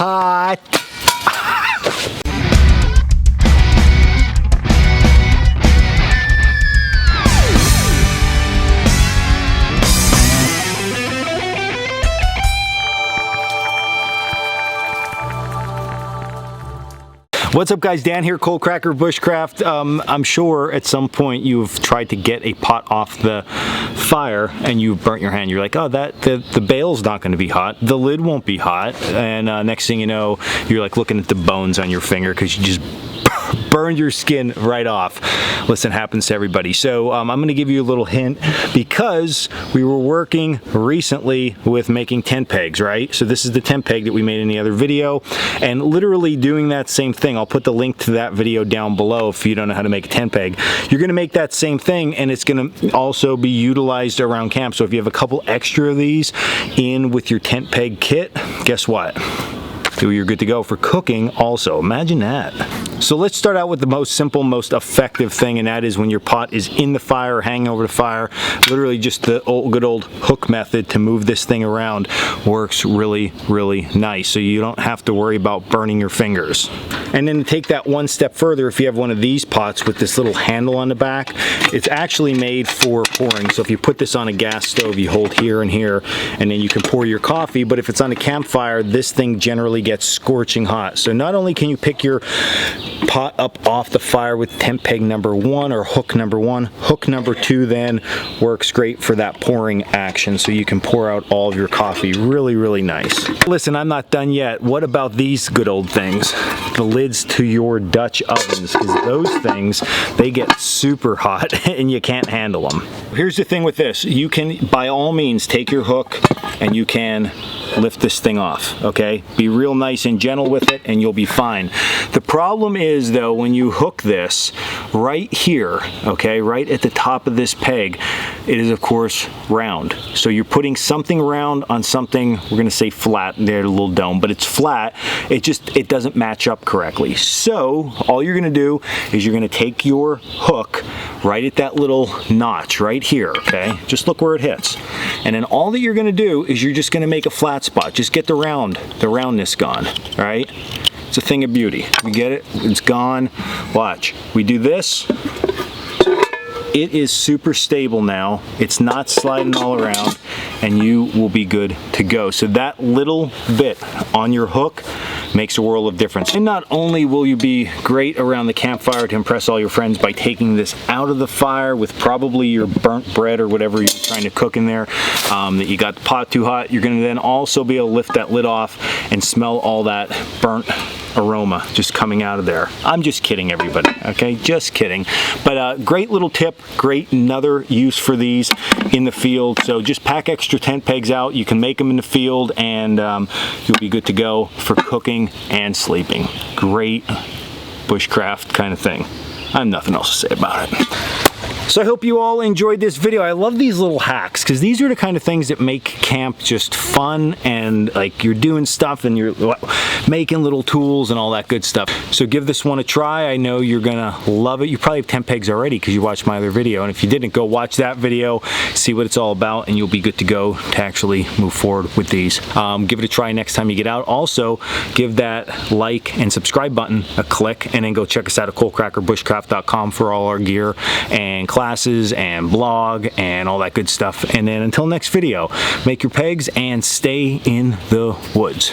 hot. What's up guys, Dan here, Coalcracker, Bushcraft. I'm sure at some point you've tried to get a pot off the fire and you've burnt your hand. You're like, oh, the bail's not gonna be hot, the lid won't be hot, and next thing you know, you're like looking at the bones on your finger because you just burned your skin right off. Listen, happens to everybody. So I'm gonna give you a little hint because we were working recently with making tent pegs, right? So this is the tent peg that we made in the other video, and literally doing that same thing. I'll put the link to that video down below if you don't know how to make a tent peg. You're gonna make that same thing, and it's gonna also be utilized around camp. So if you have a couple extra of these in with your tent peg kit, guess what? You're good to go for cooking also. Imagine that. So let's start out with the most simple, most effective thing, and that is when your pot is in the fire or hanging over the fire. Literally just the good old hook method to move this thing around works really, really nice. So you don't have to worry about burning your fingers. And then to take that one step further, if you have one of these pots with this little handle on the back, it's actually made for pouring. So if you put this on a gas stove, you hold here and here, and then you can pour your coffee. But if it's on a campfire, this thing generally gets scorching hot. So not only can you pick your pot up off the fire with tent peg number 1 or hook number 1, hook number 2 then works great for that pouring action, so you can pour out all of your coffee. Really, really nice. Listen, I'm not done yet. What about these good old things? The lids to your Dutch ovens, because those things, they get super hot and you can't handle them. Here's the thing with this. You can, by all means, take your hook and you can lift this thing off, okay? Be real nice and gentle with it and you'll be fine. The problem is though, when you hook this right here, okay, right at the top of this peg, it is of course round. So you're putting something round on something, we're gonna say flat, there, a little dome, but it's flat. It doesn't match up correctly. So all you're gonna do is you're gonna take your hook right at that little notch right here, okay? Just look where it hits. And then all that you're gonna do is you're just gonna make a flat spot. Just get the roundness gone, all right? It's a thing of beauty. You get it? It's gone. Watch. We do this. It is super stable now. It's not sliding all around, and you will be good to go. So that little bit on your hook makes a world of difference. And not only will you be great around the campfire to impress all your friends by taking this out of the fire with probably your burnt bread or whatever you're trying to cook in there, that you got the pot too hot, you're gonna then also be able to lift that lid off and smell all that burnt aroma just coming out of there. I'm just kidding, everybody, okay? Just kidding. But great little tip, great another use for these in the field. So just pack extra tent pegs out. You can make them in the field and you'll be good to go for cooking and sleeping. Great bushcraft kind of thing. I have nothing else to say about it. So I hope you all enjoyed this video. I love these little hacks because these are the kind of things that make camp just fun, and like you're doing stuff and you're making little tools and all that good stuff. So give this one a try. I know you're gonna love it. You probably have tent pegs already because you watched my other video, and if you didn't, go watch that video, see what it's all about, and you'll be good to go to actually move forward with these. Give it a try next time you get out. Also, give that like and subscribe button a click, and then go check us out at coalcrackerbushcraft.com for all our gear and classes and blog and all that good stuff. And then until next video, make your pegs and stay in the woods.